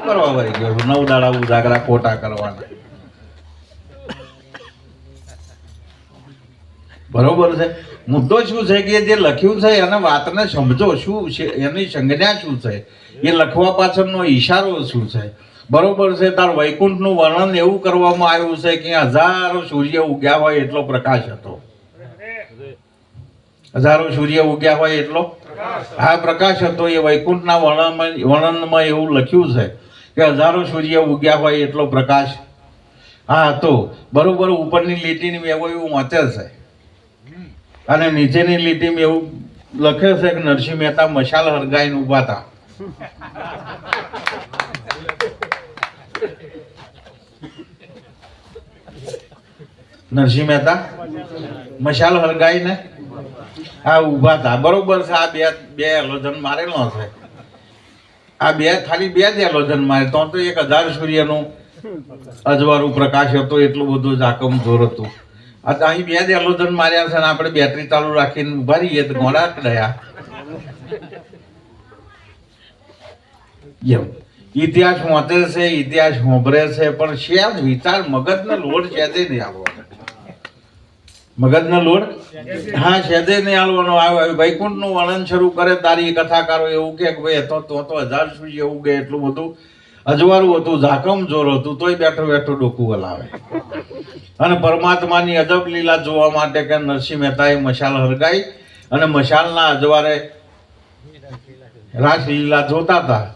કરવા વળી ગયો છું 9 દાડા ઉજાગરા ખોટા કરવાના. બરોબર છે. મુદ્દો શું છે કે જે લખ્યું છે એને વાતને સમજો, શું છે એની સંજ્ઞા શું છે, એ લખવા પાછળનો ઈશારો શું છે. બરોબર છે. તાર વૈકુંઠનું વર્ણન એવું કરવામાં આવ્યું છે કે હજારો સૂર્ય ઉગ્યા હોય એટલો પ્રકાશ હતો. હજારો સૂર્ય ઉગ્યા હોય એટલો આ પ્રકાશ હતો. એ વૈકુંઠના વર્ણનમાં એવું લખ્યું છે કે હજારો સૂર્ય ઉગ્યા હોય એટલો પ્રકાશ હા હતો. બરોબર. ઉપરની લીટીની એવું વાંચે છે અને નીચેની લીટીમાં એવું લખે છે કે નરસિંહ મહેતા મશાલ હરગાઈને ઉભા હતા. નરસિંહ મહેતા મશાલ હરગાઈને આ ઉભા હતા. બરોબર છે. આ બે એલોજન મારેલો છે. આ ખાલી બે જ એલોજન મારે તો 1000 સૂર્યનું અજવાળું પ્રકાશ હતો. એટલું બધું જાકમ જોર હતું. અહીં બે જ એલોજન માર્યા છે ને આપણે બેટરી ચાલુ રાખીને ઉભા રહીએ તો ઘોડા કડ્યા. ઇતિહાસ વાંચે છે, ઇતિહાસ હોંભરે છે, પણ શેજ વિચાર મગજનો લોડ શેજે નહીં આવવાનો. મગજનો લોડ હા શેજે નહીં આવવાનો. વૈકુંઠનું વર્ણન શરૂ કરે તારી કથાકારો એવું કે ભાઈ તો 1000 સૂર્ય ઉગે એટલું બધું અજવાળું હતું, ઝાકમ જોર હતું, તોય બેઠો બેઠો ડોકું હલાવે. અને પરમાત્માની અજબ લીલા જોવા માટે કે નરસિંહ મહેતાએ મશાલ હરગાઈ અને મશાલના અજવાળે રાસલીલા જોતા હતા.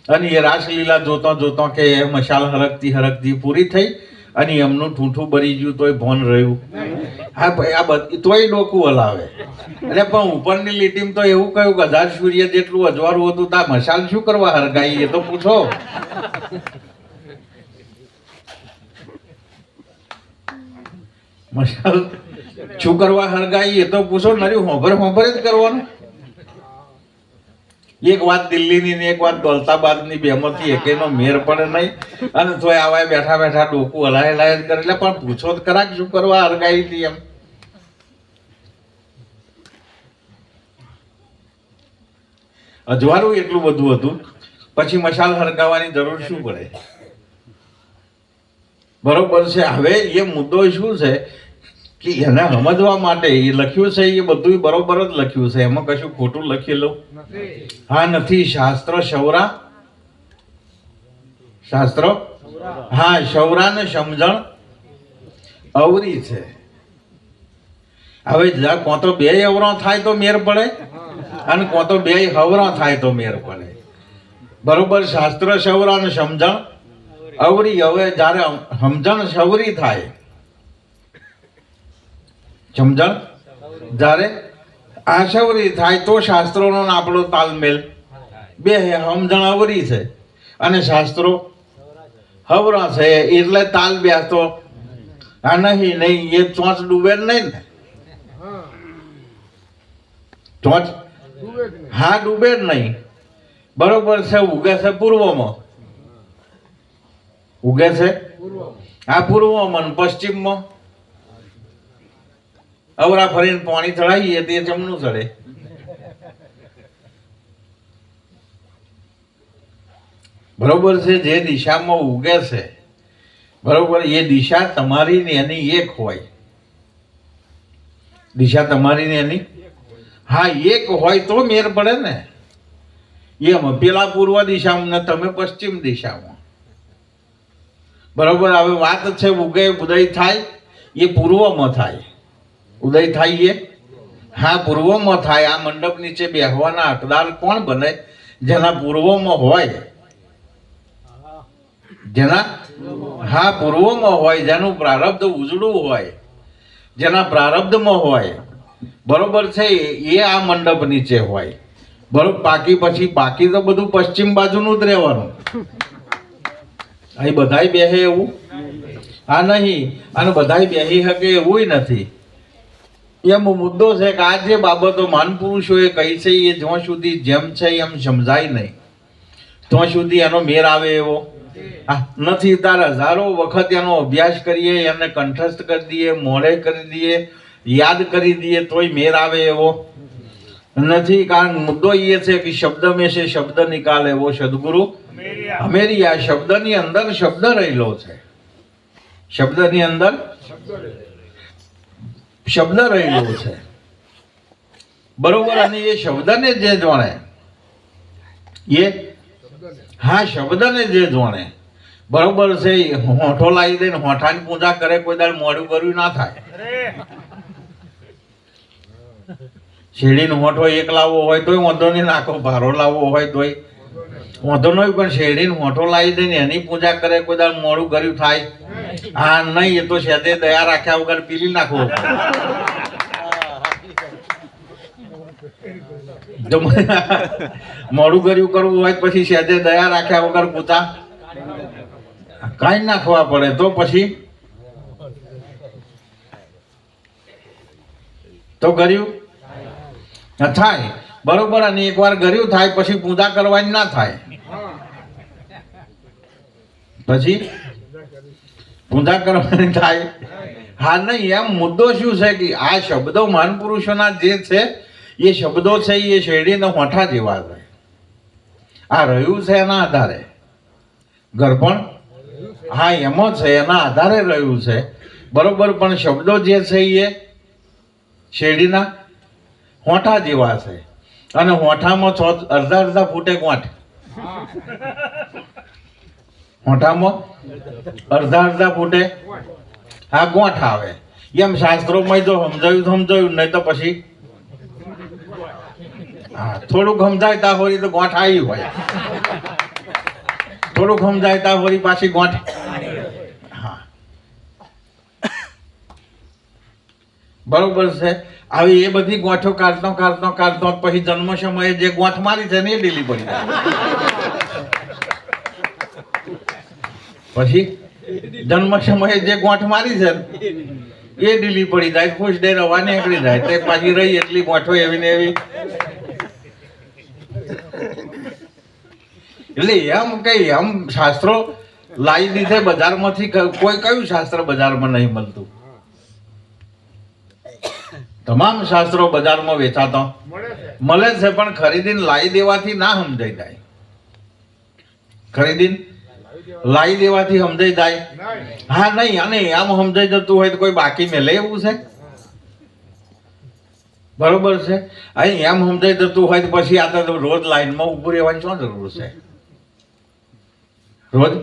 અને એ રાસલીલા જોતો જોતો કે એ મશાલ હરકતી હરકતી પૂરી થઈ અને એમનું ઠૂંઠું ભરી ગયું તોય ભોન રહ્યું. હા ભાઈ આ બધી તોય ડોકું હલાવે. એટલે પણ ઉપરની લીટીમાં તો એવું કહ્યું કે 1000 સૂર્ય જેટલું અજવાળું હતું તા મશાલ શું કરવા હરગાઈ એ તો પૂછો. મશાલ શું કરવા હરગાઈ એ તો પૂછો. નર્યું હોંભરે જ કરવાનું. એક વાત દિલ્હીની ને એક વાત દૌલતાબાદની બેમાંથી એકેનો મેર પડે નહીં અને તોય આવા બેઠા બેઠા ડોકું હલાય જ કરે. એટલે પણ પૂછો જ ખરા શું કરવા હરગાઈ હતી એમ. અજવાળું એટલું બધું હતું પછી મશાલ હરગાવવાની જરૂર શું પડે. બરોબર છે. હવે એ મુદ્દો શું છે કે એને સમજવા માટે એ લખ્યું છે એ બધું બરોબર જ લખ્યું છે. એમાં કશું ખોટું લખેલું હા નથી. શાસ્ત્ર શૌરા શાસ્ત્ર હા શૌરાને સમજણ અવરી છે. હવે કોણ તો 2 અવરો થાય તો મેર પડે અને કોણ તો 2 હવરો થાય તો મેર પડે. બરોબર. શાસ્ત્ર શૌરા ને સમજણ અવરી. હવે જયારે સમજણ સવરી થાય, સમજણ જ્યારે આશવરી થાય તો શાસ્ત્રોનો આપણો તાલમેલ બે સમજણ અવરી છે અને શાસ્ત્રો હવરા છે એટલે તાલ બેસતો આ નહીં એ ચોંચ ડૂબે નહીં ને. ચોંચ હા ડૂબે જ નહીં. બરોબર છે. ઉગે છે પૂર્વમાં, ઉગે છે આ પૂર્વમાં પશ્ચિમમાં. અવરા ફરીને પાણી ચડાવીએ તે જમનું ચડે. બરોબર છે. જે દિશામાં ઉગે છે બરોબર એ દિશા તમારી ને એની એક હોય. દિશા તમારી ને એની હા એક હોય તો મેર પડે ને. એમ પેલા પૂર્વ દિશામાં ને તમે પશ્ચિમ દિશામાં. બરોબર. હવે વાત છે ઉગે ઉદય થાય એ પૂર્વમાં થાય. ઉદય થાય એ હા પૂર્વમાં થાય. આ મંડપ નીચે બેહવાના હકદાર કોણ બને? જેના પૂર્વમાં હોય, જેના હા પૂર્વમાં હોય, જેનું પ્રારબ્ધ ઉજળું હોય, જેના પ્રારબ્ધમાં હોય. બરોબર છે. એ આ મંડપ નીચે હોય. બરોબર. બાકી તો બધું પશ્ચિમ બાજુનું જ રહેવાનું. અહીં બધાય બેહે એવું આ નહીં અને બધાય બેહી શકે એવું નથી. એમ મુદ્દો છે કે આ જે બાબતો મહાનપુરુષોએ કહી છે એ જ્યાં સુધી જેમ છે એમ સમજાય નહીં ત્યાં સુધી એનો મેર આવે એવો નથી. તાર હજારો વખત એનો અભ્યાસ કરીએ, એને કંઠસ્થ કરી દઈએ, મોઢે કરી દઈએ, યાદ કરી દઈએ તોય મેર આવે એવો નથી. કારણ મુદ્દો એ છે કે શબ્દ મેં છે શબ્દ નિકાલ એવો સદગુરુ અમેરી આ શબ્દની અંદર શબ્દ રહેલો છે, શબ્દની અંદર શબ્દ રહેલો છે, બરોબર. અને એ શબ્દને જે જાણે એ હા શબ્દને જે જાણે બરોબર છે. હોઠો લાવી દે ને હોઠાની પૂજા કરે, કોઈ દાડ મોડું કર્યું ના થાય. શેરડીનો હોઠો એક લાવવો હોય તોય વાંધો નહીં, નાખો ભારો લાવવો હોય તોય વાંધો નહીં, પણ શેરડીનો હોઠો લાવી દે ને એની પૂજા કરે, કોઈ દાડ મોડું કર્યું થાય હા નહીં. એ તો સેદે દયા રાખ્યા વગર પીલી નાખવો. મોડું કર્યું કરવું હોય પછી સેદે દયા રાખ્યા વગર પૂતા કાંઈ નાખવા પડે તો પછી તો કર્યું થાય બરોબર. અને એકવાર કર્યું થાય પછી પૂજા કરવાની ના થાય, પછી પૂજા કરવાની થાય હા નહીં. એમ મુદ્દો શું છે કે આ શબ્દો મહાન પુરુષોના જે છે એ શબ્દો છે એ શેરડીના હોઠા જેવા છે. આ રહ્યું છે એના આધારે ગરપણ હા એમાં છે, એના આધારે રહ્યું છે બરોબર. પણ શબ્દો જે છે એ શેરડીના હોઠા જેવા છે. અને હોઠામાં અડધા અડધા ફૂટે ગોઠ, હોઠામાં અડધા અડધા ફૂટે હા ગોઠ આવે. એમ શાસ્ત્રોમાં જો સમજાયું નહીં તો પછી હા થોડુંક સમજાય તા હોરી તો ગોઠ આવી હોય, થોડુંક સમજાય તા હોરી પાછી ગોઠ હા બરોબર છે. આવી એ બધી ગોઠો કાઢતો પછી જન્મ સમયે જે ગોઠ મારી છે ને એ ઢીલી પડી જાય. પછી જન્મ સમયે જે ગોઠ મારી છે એ ઢીલી પડી જાય, ખુશ દે રવા નીકળી જાય. તે પાછી રહી એટલી ગોઠો એવી ને એવી. એટલે એમ કઈ એમ શાસ્ત્રો લાવી દીધે બજારમાંથી. કોઈ કયું શાસ્ત્ર બજારમાં નહીં મળતું? તમામ શાસ્ત્રો બજારમાં વેચાતો મળે છે, પણ ખરીદીને લાવી દેવાથી ના સમજાઈ જાય. ખરીદીને લાવી દેવાથી સમજાઈ જાય હા નહીં. અને આમ સમજાઈ જતું હોય તો કોઈ બાકી મેલે એવું છે બરોબર છે. અહીં એમ સમજાઈ જતું હોય તો પછી આ તો રોજ લાઈનમાં ઊભું રહેવાની શું જરૂર છે? રોજ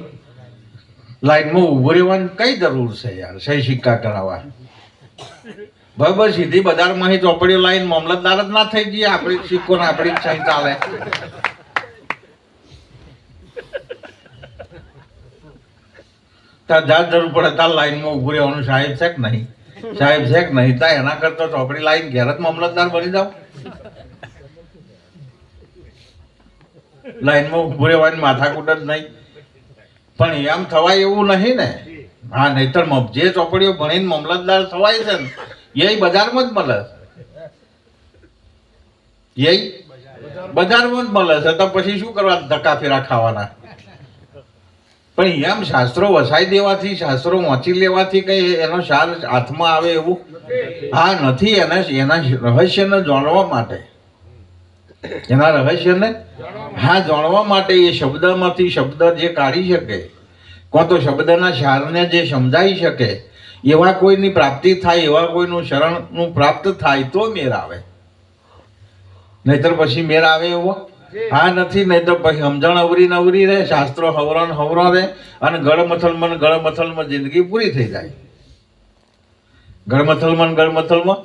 લાઈનમાં ઊભું રહેવાની કઈ જરૂર છે યાર? સહી સિક્કા કરાવવા બરાબર. સીધી બજારમાં ચોપડીઓ લાઈન મામલતદાર જ ના થઈ જઈએ, આપણી સિક્કો ને આપણી સહી ચાલે. તાર જાત જરૂર પડે તાર લાઈનમાં ઊભું રહેવાનું. સાહેબ છે કે નહીં, સાહેબ છે કે નહીં, તા એના કરતા ચોપડી લાઈન ઘેર જ મામલતદાર બની જાવ. લાઈનમાં ઊભું રહેવાની માથાકૂટ જ નહીં. પણ એમ થવાય એવું નહીં ને હા. નહીતર જે ચોપડીઓ ભણીને મામલતદાર થવાય છે ને એ બજારમાં જ મળે, એ બજારમાં જ મળે છે. તો પછી શું કરવા ધક્કા ફેરા ખાવાના? પણ એમ શાસ્ત્રો વસાઈ દેવાથી, શાસ્ત્રો વાંચી લેવાથી કઈ એનો સાર હાથમાં આવે એવું હા નથી. એના રહસ્યને જાણવા માટે, એના રહસ્યને હા જાણવા માટે એ શબ્દમાંથી શબ્દ જે કાઢી શકે, કોણ તો શબ્દના સારને જે સમજાઈ શકે એવા કોઈની પ્રાપ્તિ થાય, એવા કોઈનું શરણનું પ્રાપ્ત થાય તો મેર આવે. નહીતર પછી મેર આવે એવો હા નથી. નહીં તો પછી સમજણ અવરી રહે, શાસ્ત્રો હવરા રહે અને ગળમથલમાં જિંદગી પૂરી થઈ જાય. ગળમથલમાં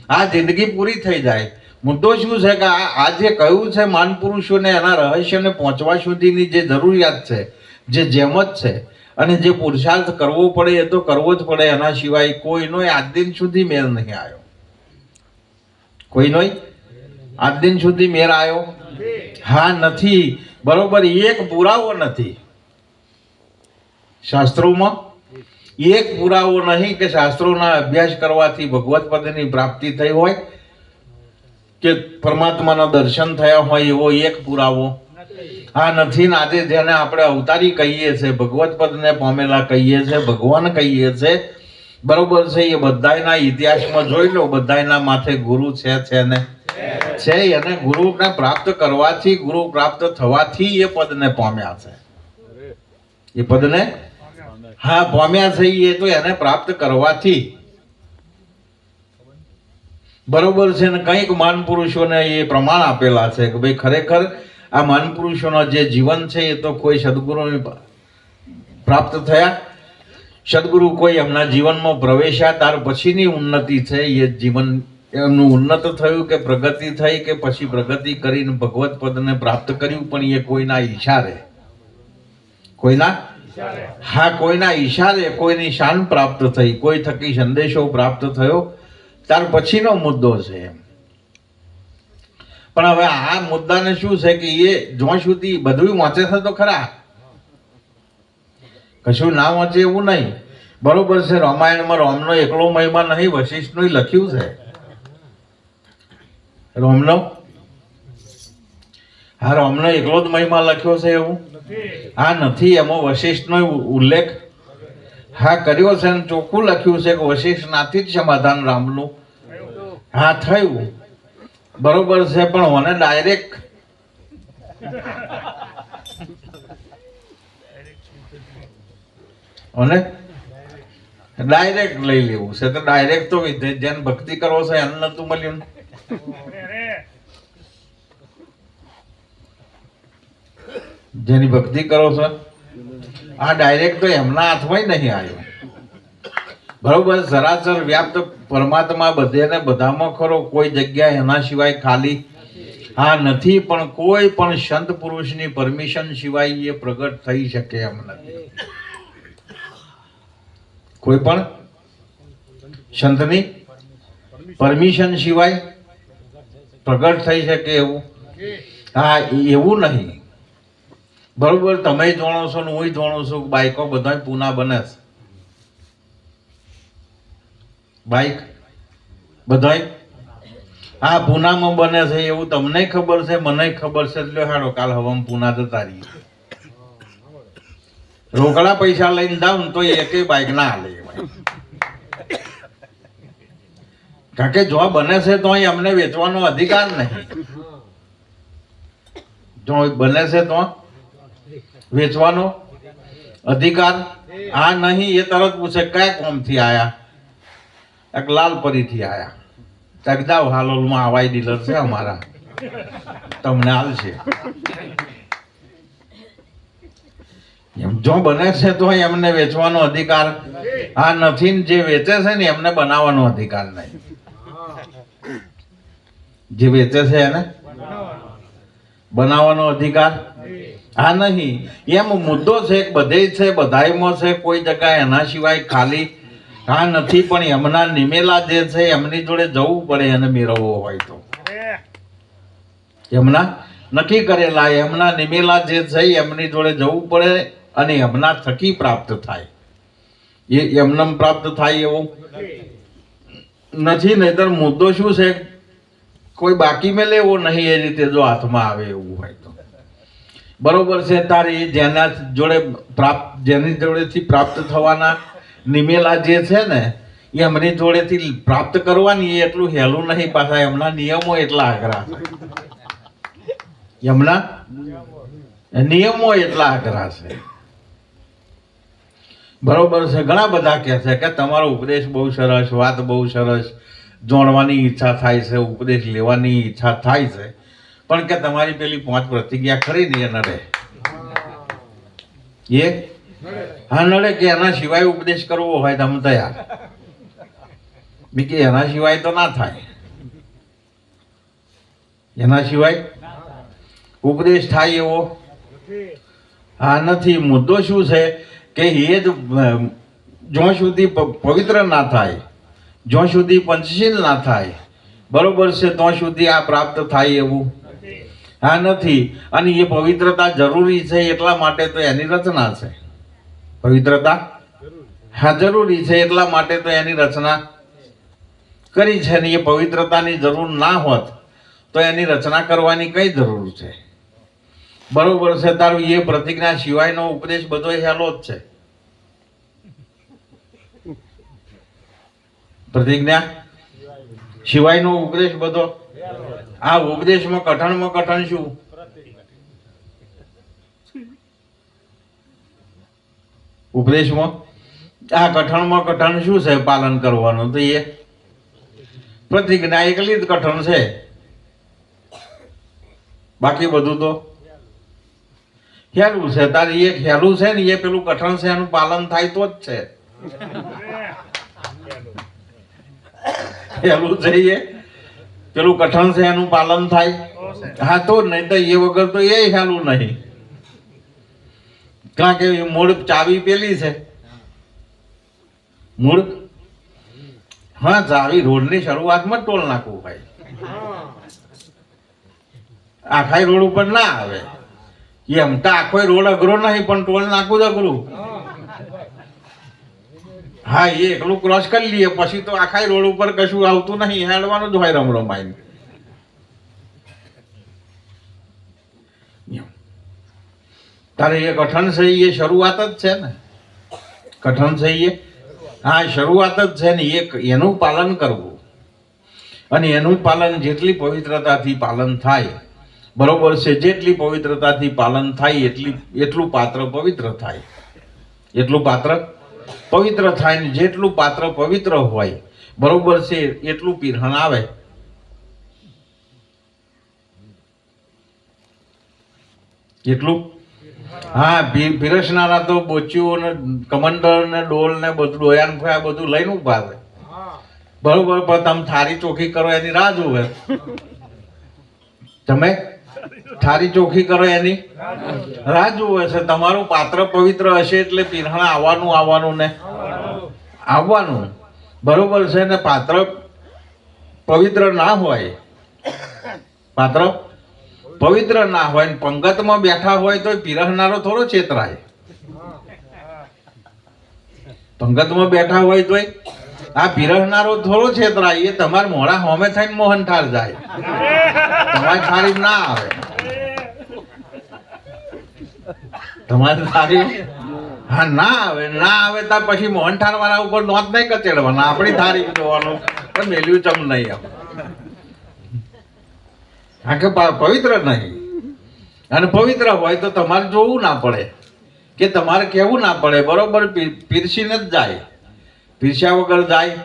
આ જિંદગી પૂરી થઈ જાય. મુદ્દો શું છે કે આ જે કહ્યું છે મહાન પુરુષોને એના રહસ્યને પહોંચવા સુધીની જે જરૂરિયાત છે, જે જેમત છે અને જે પુરુષાર્થ કરવો પડે એ તો કરવો જ પડે. એના સિવાય કોઈનો આજ દિન સુધી મેર નહીં આવ્યો, કોઈનો આજ દિન સુધી મેર આવ્યો હા નથી બરોબર. એક પુરાવો નથી શાસ્ત્રોમાં, એક પુરાવો નહીં કે શાસ્ત્રોના અભ્યાસ કરવાથી ભગવત પદની પ્રાપ્તિ થઈ હોય કે પરમાત્માના દર્શન થયા હોય એવો એક પુરાવો હા નથી. ને આજે જેને આપણે અવતારી કહીએ છીએ, ભગવત પદને પામેલા કહીએ છીએ, ભગવાન કહીએ છીએ બરોબર છે. એ બધાયના ઇતિહાસમાં જોઈ લો, બધાયના માથે ગુરુ છે ને છે. એને ગુરુને પ્રાપ્ત કરવાથી, ગુરુ પ્રાપ્ત થવાથી એ પદને પામ્યા છે. એ પદને હા પામ્યા છે એ તો એને પ્રાપ્ત કરવાથી બરોબર છે ને. કંઈક મહાન પુરુષોને એ પ્રમાણ આપેલા છે કે ભાઈ ખરેખર આ મહાન પુરુષોનો જે જીવન છે એ તો કોઈ સદગુરુ પ્રાપ્ત થયા, સદગુરુ કોઈ એમના જીવનમાં પ્રવેશ્યા ત્યાર પછીની ઉન્નતિ છે. એ જીવન એમનું ઉન્નત થયું કે પ્રગતિ થઈ કે પછી પ્રગતિ કરીને ભગવત પદને પ્રાપ્ત કર્યું, પણ એ કોઈના ઈશારે, કોઈના હા કોઈના ઈશારે કોઈની શાન પ્રાપ્ત થઈ, કોઈ થકી સંદેશો પ્રાપ્ત થયો, ત્યાર પછીનો મુદ્દો છે. પણ હવે આ મુદ્દાને શું છે કે એ જ્યાં સુધી બધું વાંચે છે તો ખરા, કશું ના વાંચે એવું નહીં. બરોબર છે. રામાયણમાં રામનો એકલો મહિમા નહીં, વશિષ્ઠનું લખ્યું છે. રામનો હા રામનો એકલો જ મહિમા લખ્યો છે એવું હા નથી. એમાં વશિષ્ઠનો ઉલ્લેખ હા કર્યો છે અને ચોખ્ખું લખ્યું છે કે વશિષ્ઠનાથી જ સમાધાન રામનું હા થયું. બરોબર છે. પણ મને ડાયરેક્ટ અને ડાયરેક્ટ લઈ લેવું છે તો ડાયરેક્ટ તો જેને ભક્તિ કરો છો એને નતું મળ્યું. જેની ભક્તિ કરો છો આ ડાયરેક્ટ તો એમના હાથમાં નહીં આવ્યો. બરોબર. સરાસર વ્યાપ્ત પરમાત્મા બધે ને બધામાં ખરો, કોઈ જગ્યા એના સિવાય ખાલી હા નથી. પણ કોઈ પણ સંત પુરુષની પરમિશન સિવાય એ પ્રગટ થઈ શકે એમ નથી. કોઈ પણ સંતની પરમિશન સિવાય પ્રગટ થઈ શકે એવું હા એવું નહીં. બરોબર. તમે જાણો છો ને હું જાણું છું. બાઈકો બધા પૂના બને છે, બાઈક બધાય હા પૂનામાં બને છે એવું તમને ખબર છે, મને ખબર છે. એટલે હાડો કાલ હવામાં પૂના જતા રહીએ. રોકડા પૈસા લઈને જાવ ને તો એકેય બાઈક ના હાલે. કારણ કે જો બને છે તો અમને વેચવાનો અધિકાર નહીં. જો બને છે તો વેચવાનો અધિકાર આ નહીં. એ તરત પૂછે કયા કોમથી આયા? એક લાલપરીથી આયા. તક જાઓ હાલોલમાં હવાઈ ડીલર છે અમારા, તમને હાલશે. જો બને છે તો એમને વેચવાનો અધિકાર આ નથી. જે વેચે છે ને એમને બનાવવાનો અધિકાર નહીં. જે વેચે છે એને બનાવવાનો અધિકાર આ નહીં. એમ મુદ્દો છે બધે છે, બધાયમાં છે, કોઈ જગ્યાએ એના સિવાય ખાલી હા નથી. પણ એમના નિમેલા જે છે એમની જોડે જવું પડે એને મેળવવો હોય તો. એમના નક્કી કરેલા એમના નિમેલા જે છે એમની જોડે જવું પડે અને એમના થકી પ્રાપ્ત થાય. એ એમને પ્રાપ્ત થાય એવું નથી. નહીતર મુદ્દો શું છે કોઈ બાકી મેલે એવો નહીં. એ રીતે જો હાથમાં આવે એવું હોય તો બરોબર છે. તારી જેના જોડે પ્રાપ્ત જેની જોડેથી પ્રાપ્ત થવાના નિમેલા જે છે ને એમની જોડેથી પ્રાપ્ત કરવાની એ એટલું હેલું નહીં. પાછા એમના નિયમો એટલા આગ્રહ છે. એમના નિયમો એટલા આગ્રહ છે. બરોબર છે. ઘણા બધા કહે છે કે તમારો ઉપદેશ બહુ સરસ, વાત બહુ સરસ, જોડવાની ઈચ્છા થાય છે, ઉપદેશ લેવાની ઈચ્છા થાય છે, પણ કે તમારી પેલી 5 પ્રતિજ્ઞા ખરી ને એ નડે. એ હા નડે કે એના સિવાય ઉપદેશ કરવો હોય તો અમે તૈયાર. બીજી એના સિવાય તો ના થાય. એના સિવાય ઉપદેશ થાય એવો હા નથી. મુદ્દો શું છે કે એ જ જ્યાં સુધી પવિત્ર ના થાય, જ્યાં સુધી પંચશીલ ના થાય, બરોબર છે, ત્યાં સુધી આ પ્રાપ્ત થાય એવું હા નથી. અને એ પવિત્રતા જરૂરી છે એટલા માટે તો એની રચના છે. પવિત્રતા હા જરૂરી છે એટલા માટે તો એની રચના કરી છે. ને એ પવિત્રતાની જરૂર ના હોત તો એની રચના કરવાની કઈ જરૂર છે? બરોબર છે. તારું એ પ્રતિજ્ઞા સિવાયનો ઉપદેશ બધો હેલો જ છે. પ્રતિજ્ઞા સિવાયનો ઉપદેશ બધો આ ઉપદેશમાં કઠણ શું ઉપદેશમાં આ કઠણમાં કઠણ શું છે પાલન કરવાનું? તો એ પ્રતિજ્ઞા એકલી જ કઠણ છે, બાકી બધું તો હેલું છે. તારી એક હેલું છે ને એ પેલું કઠણ છે એનું પાલન થાય તો જ છે. હેલું છે એ પેલું કઠણ છે એનું પાલન થાય, હા તો જ, નહીં તો એ વગર તો એ હેલું નહીં. કારણ કે મૂળ ચાવી પેલી છે, મૂળ હા ચાવી રોડની શરૂઆતમાં જ ટોલ નાખવું ભાઈ, આખા રોડ ઉપર ના આવે. એમ તો આખો રોડ અઘરો નહીં પણ ટોલ નાખવું જ અઘરું. હા એ એકલું ક્રોસ કરી લઈએ પછી તો આખા રોડ ઉપર કશું આવતું નહીં, હેડવાનું જ હોય રમરમાઈને. તારે એ કઠણ છે એ શરૂઆત જ છે ને, કઠણ છે એ હા શરૂઆત જ છે ને. એનું પાલન કરવું, અને એનું પાલન જેટલી પવિત્રતાથી પાલન થાય, બરોબર છે, જેટલી પવિત્રતાથી પાલન થાય એટલું પાત્ર પવિત્ર થાય, એટલું પાત્ર પવિત્ર થાય ને જેટલું પાત્ર પવિત્ર હોય, બરોબર છે, એટલું પીરહણ આવે. એટલું હા પીરસનારા તો બોચ્યું ને કમંડળ ને ડોલ ને બધું ડોયાન ફોયા બધું લઈને ઉભા છે, બરોબર, પણ તમે થારી ચોખ્ખી કરો એની રાહ જોવે. તમે થારી ચોખ્ખી કરો એની રાહ જોવે છે. તમારું પાત્ર પવિત્ર હશે એટલે પીરહણ આવવાનું ને આવવાનું, બરોબર છે. ને પાત્ર પવિત્ર ના હોય, પાત્ર પવિત્ર ના હોય ને પંગતમાં બેઠા હોય તો પીરસનારો થોડો છેતરાય. પંગતમાં બેઠા હોય તો આ પીરસનારો થોડો છેતરાય. એ તમારા મોડા હોમે થઈને મોહનથાળ જાય, તમારી થાળી ના આવે, તમારી થાળી હા ના આવે. ના આવે તો પછી મોહનથાળ વાળા ઉપર નોંધ નહીં કચેડવાના, આપણી થાળી જોવાનું પણ મેલ્યું ચમ નહીં આમ. હા કે પવિત્ર નહીં. અને પવિત્ર હોય તો તમારે જોવું ના પડે કે તમારે કહેવું ના પડે, બરોબર, પીરસીને જ જાય, પીરસ્યા વગર જાય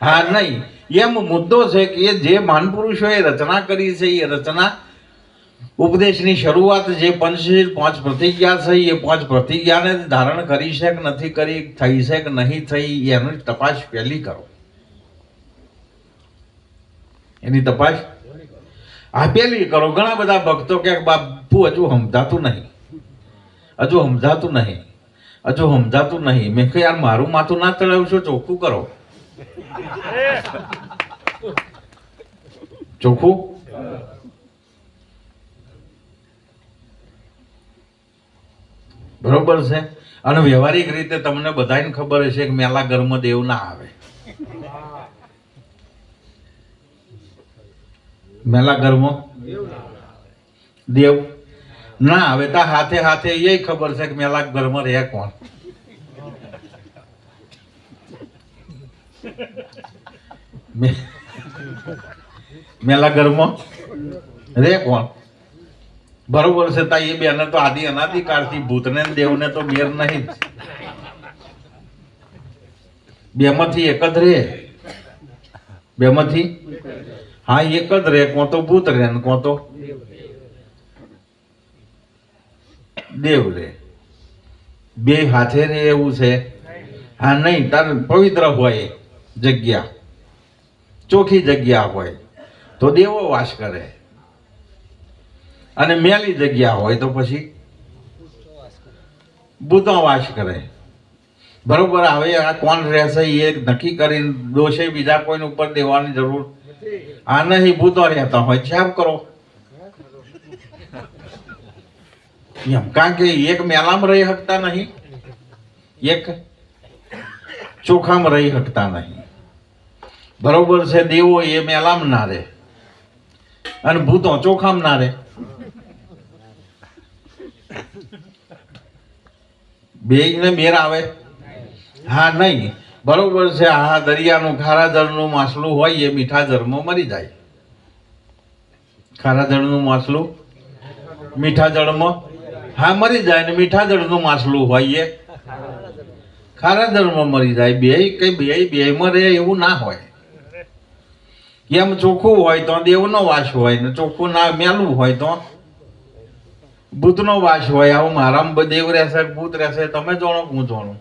હા નહીં. એમ મુદ્દો છે કે જે મહાનપુરુષોએ રચના કરી છે એ રચના ઉપદેશની શરૂઆત જે પંચશીલ 5 પ્રતિજ્ઞા છે એ 5 પ્રતિજ્ઞાને ધારણ કરી છે કે નથી કરી, થઈ છે કે નહીં થઈ, એની તપાસ પહેલી કરો. એની તપાસ આ પેલી કરો. ઘણા બધા ભક્તો કે બાપુ હજુ સમજાતું નહીં, હજુ સમજાતું નહીં, હજુ સમજાતું નહીં. મેં કહ્યું યાર મારું માથું ના ચડાવશો, ચોખ્ખું કરો, ચોખ્ખું. બરોબર છે. અને વ્યવહારિક રીતે તમને બધાને ખબર હશે કે મેલા ઘરમાં દેવ ના આવે, મેલા ઘરમાં દેવ ના આવે. તા હાથે હાથે એ ખબર છે કે મેલા ઘરમાં રહે કોણ. મેલા ઘરમાં રે કોણ, બરોબર છે. તા એ બેને તો આદિ અનાદિકાળથી ભૂતને દેવને તો મેર નહીં, બેમાંથી એક જ રે, બેમાંથી હા એક જ રે. કોણ તો ભૂત રે ને કોણ તો દેવ રે, બે હાથે રે એવું છે હા નહીં. તાર પવિત્ર હોય જગ્યા, ચોખ્ખી જગ્યા હોય તો દેવો વાસ કરે, અને મેલી જગ્યા હોય તો પછી ભૂતો વાસ કરે, બરોબર. હવે આ કોણ રહેશે એ નક્કી કરીને દોષે બીજા કોઈને ઉપર દેવાની જરૂર આ નહીં. ભૂતો રહેતા હોય છાપ કરો એમ, કારણ કે એક મેલામાં રહી શકતા નહીં, એક ચોખામાં રહી શકતા નહીં, બરોબર છે. દેવો એ મેલામાં ના રહે અને ભૂતો ચોખામાં ના રહે. બેયને મેર આવે હા નહીં, બરોબર છે. હા દરિયાનું ખારા જળનું માછલું હોય એ મીઠા જળમાં મરી જાય, ખારા જળનું માછલું મીઠા જળમાં હા મરી જાય, ને મીઠા જળનું માછલું હોય એ ખારા ધર્મ મરી જાય. બેયમાં રહે એવું ના હોય. એમ ચોખ્ખું હોય તો દેવનો વાસ હોય ને ચોખ્ખું ના મેલું હોય તો ભૂતનો વાસ હોય. આવું મારામાં દેવ રહેશે ભૂત રહેશે તમે જાણો હું જાણું.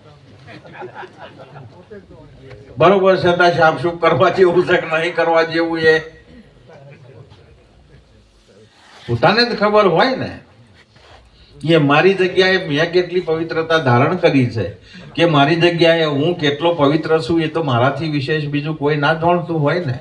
બરોબર છે. ત્યાં સાફસૂફ કરવા જેવું છે કે નહીં કરવા જેવું એ પોતાને જ ખબર હોય ને. એ મારી જગ્યાએ મેં કેટલી પવિત્રતા ધારણ કરી છે કે મારી જગ્યાએ હું કેટલો પવિત્ર છું એ તો મારાથી વિશેષ બીજું કોઈ ના જાણતું હોય ને.